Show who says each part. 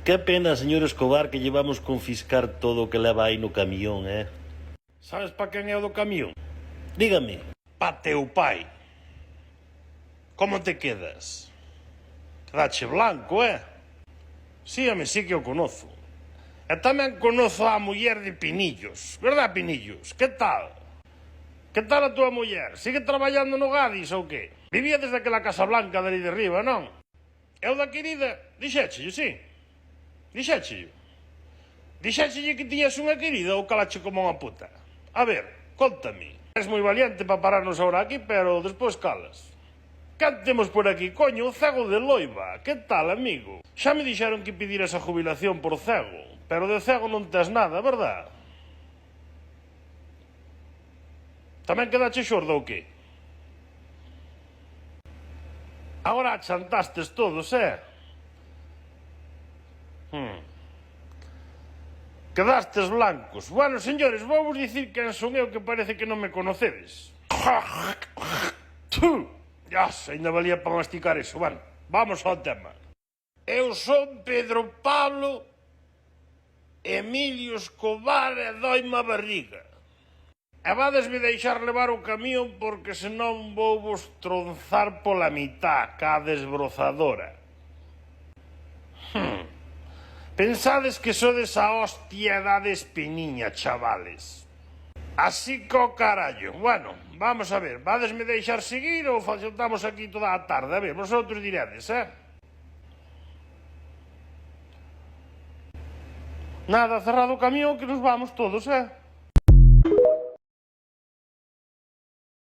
Speaker 1: Que pena, señor Escobar, que llevamos confiscar todo o que leva aí no camión, eh?
Speaker 2: Sabes pa quen é o do camión?
Speaker 1: Dígame.
Speaker 2: Pa teu pai. Como te quedas? Quedache blanco, Si, sí que o conozo. E tamén conozo a muller de Pinillos, verdad, Pinillos? Que tal? Que tal a tua muller? Sigue traballando no Gadis ou que? Vivía desde aquela Casa Blanca dali de riba, non? Eu da querida, dixéchelle, sí. Dixéchelle. Dixéchelle que tiñas unha querida ou calache como unha puta? A ver, contame. És moi valiente para pararnos agora aquí, pero despois calas. Quen temos por aquí, coño? O cego de Loiba. Que tal, amigo? Xa me dixeron que pediras a jubilación por cego, pero de cego non tes nada, verdad? Tamén quedache xordo ou que? Agora chantastes todos, Quedastes blancos. Bueno, señores, vou vos dicir quen son eu, que parece que non me conocedes. Ainda valía para masticar eso. Bueno, vamos ao tema. Eu son Pedro Pablo Emilio Escobar e doime a barriga. E vadesme deixar levar o camión, porque senón vou vos tronzar pola mitad, ca desbrozadora. Pensades que sodes a hostia da espiniña, chavales. Así co carallo. Bueno, vamos a ver, vadesme deixar seguir ou faltamos aquí toda a tarde? A ver, vosotros diredes, Nada, cerrado o camión que nos vamos todos,